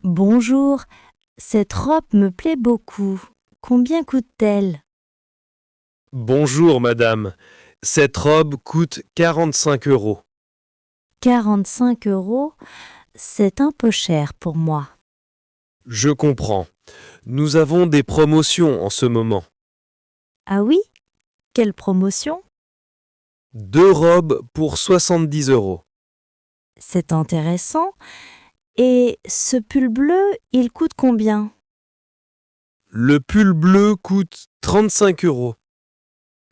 Bonjour, cette robe me plaît beaucoup. Combien coûte-t-elle? Bonjour madame, cette robe coûte 45 euros. 45 €, c'est un peu cher pour moi. Je comprends. Nous avons des promotions en ce moment. Ah oui? Quelle promotion? 2 robes pour 70 euros. C'est intéressant. Et ce pull bleu, il coûte combien? Le pull bleu coûte 35 euros.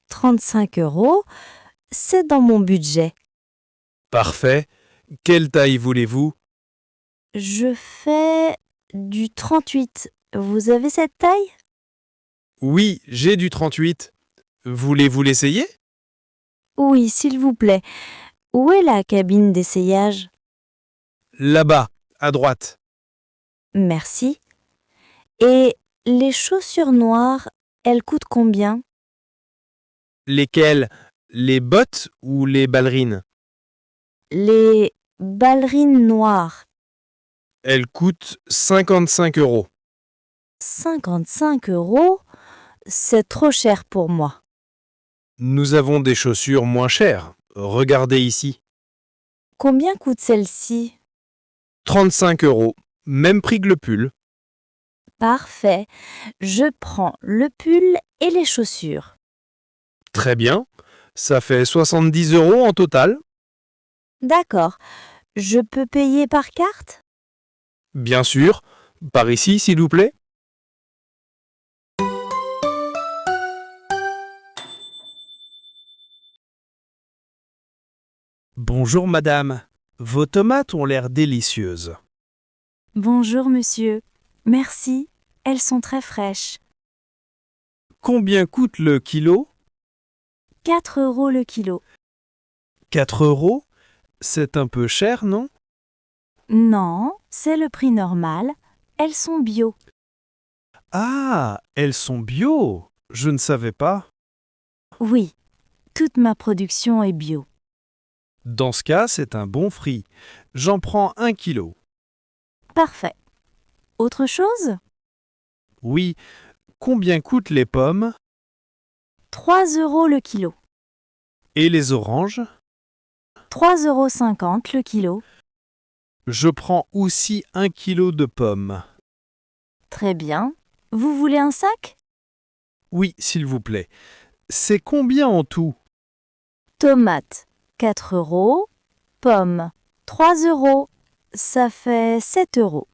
35 €, c'est dans mon budget. Parfait. Quelle taille voulez-vous? Je fais du 38. Vous avez cette taille? Oui, j'ai du 38. Voulez-vous l'essayer? Oui, s'il vous plaît. Où est la cabine d'essayage? Là-bas, à droite. Merci. Et les chaussures noires, elles coûtent combien? Lesquelles? Les bottes ou les ballerines? Les ballerines noires, Elles coûtent 55 euros. 55 €, c'est trop cher pour moi. Nous avons des chaussures moins chères. Regardez ici. Combien coûte celle-ci? 35 euros. Même prix que le pull. Parfait. Je prends le pull et les chaussures. Très bien. Ça fait 70 euros en total. D'accord. Je peux payer par carte? Bien sûr. Par ici, s'il vous plaît. Bonjour madame, vos tomates ont l'air délicieuses. Bonjour monsieur. Merci. Elles sont très fraîches. Combien coûte le kilo? 4 € le kilo. 4 euros? C'est un peu cher, non? Non, c'est le prix normal. Elles sont bio. Ah, elles sont bio. Je ne savais pas. Oui, toute ma production est bio. Dans ce cas, c'est un bon prix. J'en prends 1 kilo. Parfait. Autre chose? Oui, combien coûtent les pommes? 3 € le kilo. Et les oranges? 3,50 € le kilo. Je prends aussi 1 kilo de pommes. Très bien. Vous voulez un sac? Oui, s'il vous plaît. C'est combien en tout? Tomates, 4 €. Pommes, 3 €. Ça fait 7 €.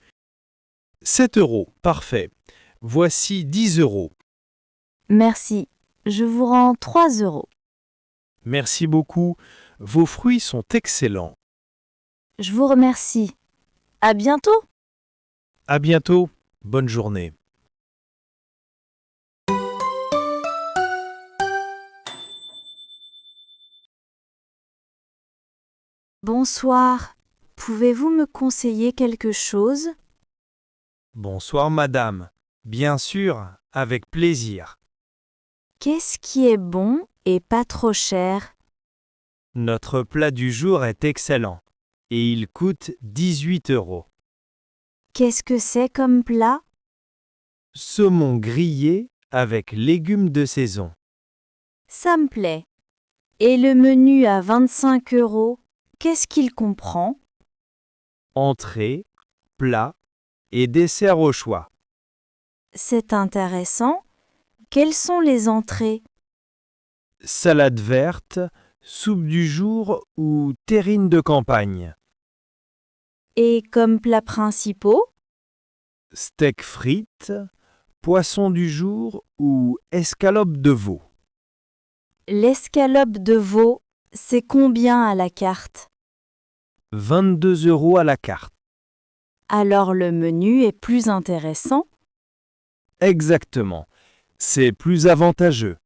7 euros, parfait. Voici 10 euros. Merci. Je vous rends 3 €. Merci beaucoup. Vos fruits sont excellents. Je vous remercie. À bientôt. À bientôt. Bonne journée. Bonsoir. Pouvez-vous me conseiller quelque chose? Bonsoir madame. Bien sûr, avec plaisir. Qu'est-ce qui est bon et pas trop cher? Notre plat du jour est excellent et il coûte 18 euros. Qu'est-ce que c'est comme plat? Saumon grillé avec légumes de saison. Ça me plaît. Et le menu à 25 €, qu'est-ce qu'il comprend? Entrée, plat et dessert au choix. C'est intéressant. Quelles sont les entrées? Salade verte, soupe du jour ou terrine de campagne. Et comme plats principaux? Steak frites, poisson du jour ou escalope de veau. L'escalope de veau, c'est combien à la carte? 22 euros à la carte. Alors le menu est plus intéressant. Exactement. C'est plus avantageux.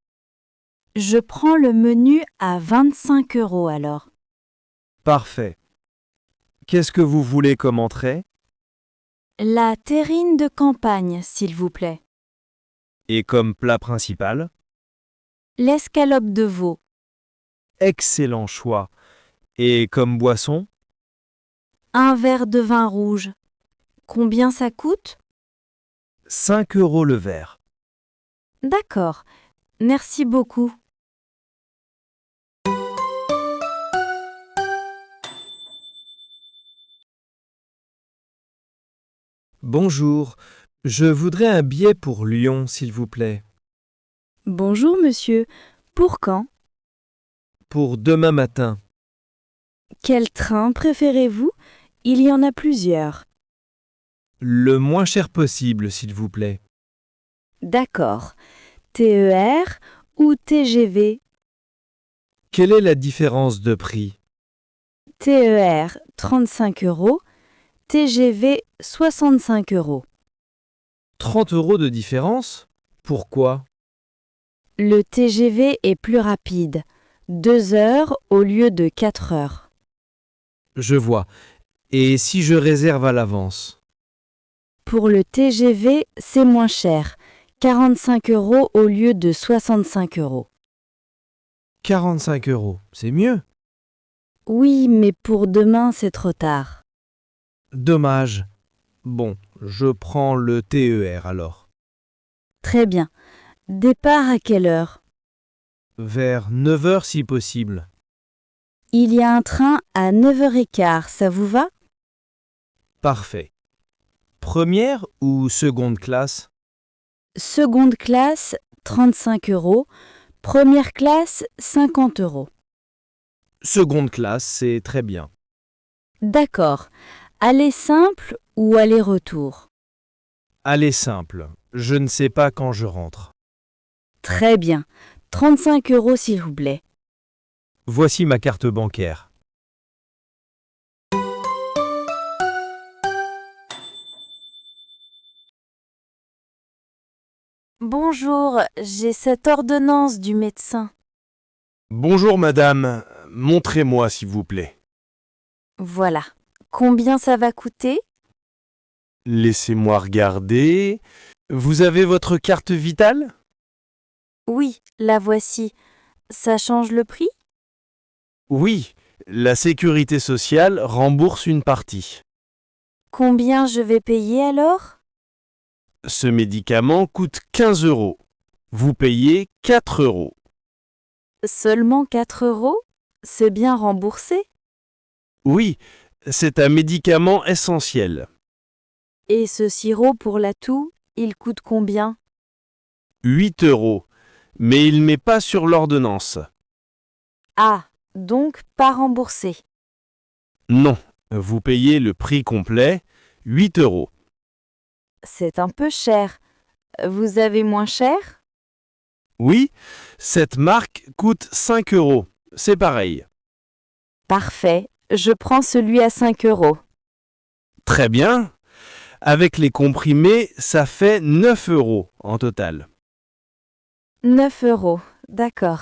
Je prends le menu à 25 € alors. Parfait. Qu'est-ce que vous voulez comme entrée? La terrine de campagne, s'il vous plaît. Et comme plat principal? L'escalope de veau. Excellent choix. Et comme boisson? Un verre de vin rouge. Combien ça coûte? 5 € le verre. D'accord. Merci beaucoup. Bonjour, je voudrais un billet pour Lyon, s'il vous plaît. Bonjour monsieur. Pour quand? Pour demain matin. Quel train préférez-vous? Il y en a plusieurs. Le moins cher possible, s'il vous plaît. D'accord. TER ou TGV? Quelle est la différence de prix? TER 35 €, TGV 65 €. 30 € de différence? Pourquoi? Le TGV est plus rapide, 2 heures au lieu de 4 heures. Je vois. Et si je réserve à l'avance? Pour le TGV, c'est moins cher, 45 € au lieu de 65 €. 45 €, c'est mieux. Oui, mais pour demain, c'est trop tard. Dommage. Bon, je prends le TER alors. Très bien. Départ à quelle heure? Vers 9 h si possible. Il y a un train à 9h15, ça vous va? Parfait. Première ou seconde classe? Seconde classe, 35 €. Première classe, 50 €. Seconde classe, c'est très bien. D'accord. Aller simple ou aller-retour? Allez simple. Je ne sais pas quand je rentre. Très bien. 35 € s'il vous plaît. Voici ma carte bancaire. Bonjour, j'ai cette ordonnance du médecin. Bonjour madame, montrez-moi s'il vous plaît. Voilà. Combien ça va coûter? Laissez-moi regarder. Vous avez votre carte vitale? Oui, la voici. Ça change le prix? Oui, la sécurité sociale rembourse une partie. Combien je vais payer alors? Ce médicament coûte 15 €. Vous payez 4 €. Seulement 4 €? C'est bien remboursé? Oui, c'est un médicament essentiel. Et ce sirop pour la toux, il coûte combien? 8 €. Mais il n'est pas sur l'ordonnance. Ah, donc pas remboursé. Non, vous payez le prix complet, 8 €. C'est un peu cher. Vous avez moins cher? Oui, cette marque coûte 5 €. C'est pareil. Parfait, je prends celui à 5 €. Très bien. Avec les comprimés, ça fait 9 € en total. 9 €, d'accord.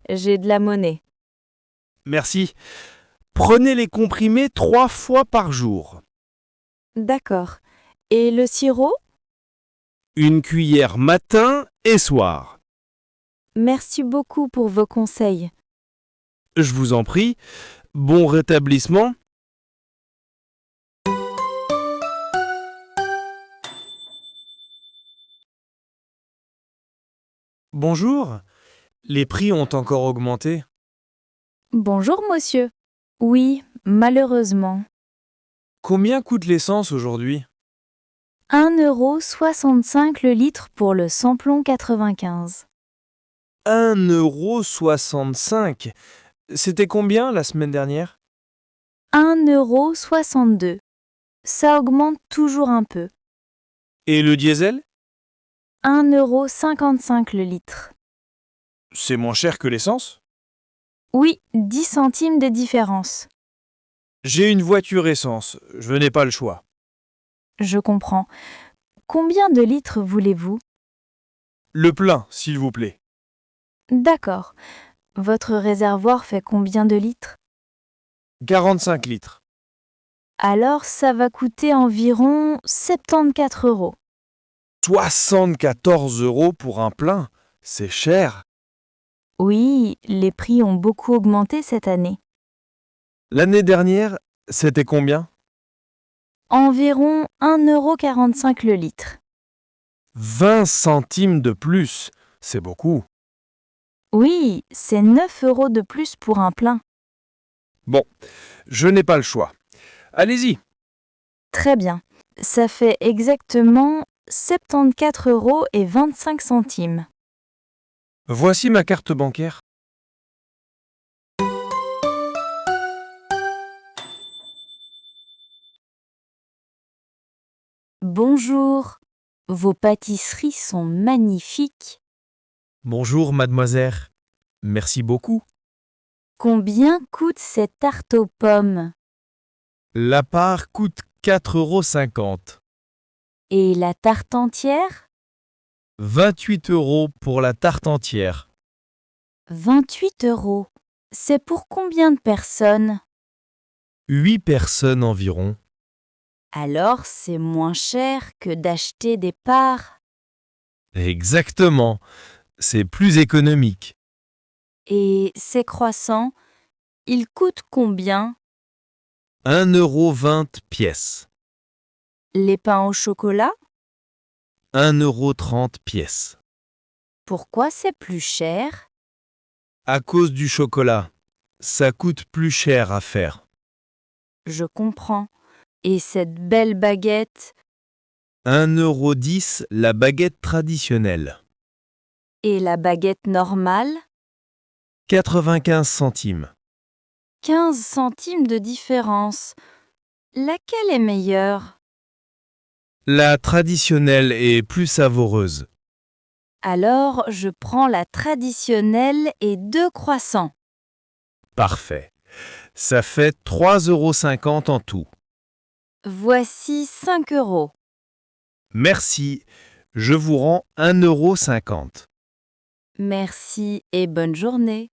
J'ai de la monnaie. Merci. Prenez les comprimés 3 fois par jour. D'accord. Et le sirop? Une cuillère matin et soir. Merci beaucoup pour vos conseils. Je vous en prie. Bon rétablissement. Bonjour. Les prix ont encore augmenté. Bonjour, monsieur. Oui, malheureusement. Combien coûte l'essence aujourd'hui? 1,65 € le litre pour le samplon 95. 1,65 €. C'était combien la semaine dernière? 1,62 €. Ça augmente toujours un peu. Et le diesel? 1,55 € le litre. C'est moins cher que l'essence? Oui, 10 centimes de différence. J'ai une voiture essence, je n'ai pas le choix. Je comprends. Combien de litres voulez-vous? Le plein, s'il vous plaît. D'accord. Votre réservoir fait combien de litres? 45 litres. Alors ça va coûter environ 74 €. 74 € pour un plein, c'est cher. Oui, les prix ont beaucoup augmenté cette année. L'année dernière, c'était combien? Environ 1,45 € le litre. 20 centimes de plus, c'est beaucoup. Oui, c'est 9 € de plus pour un plein. Bon, je n'ai pas le choix. Allez-y. Très bien. Ça fait exactement 74,25 €. Voici ma carte bancaire. Bonjour. Vos pâtisseries sont magnifiques. Bonjour, mademoiselle. Merci beaucoup. Combien coûte cette tarte aux pommes? La part coûte 4,50 €. Et la tarte entière? 28 € pour la tarte entière. 28 €. C'est pour combien de personnes? 8 personnes environ. Alors c'est moins cher que d'acheter des parts. Exactement. C'est plus économique. Et ces croissants, ils coûtent combien? 1,20 € pièce. Les pains au chocolat? 1,30 € pièce. Pourquoi c'est plus cher? À cause du chocolat. Ça coûte plus cher à faire. Je comprends. Et cette belle baguette? 1,10 € la baguette traditionnelle. Et la baguette normale? 95 centimes. 15 centimes de différence. Laquelle est meilleure? La traditionnelle est plus savoureuse. Alors je prends la traditionnelle et 2 croissants. Parfait. Ça fait 3,50 € en tout. Voici 5 €. Merci. Je vous rends 1,50 €. Merci et bonne journée.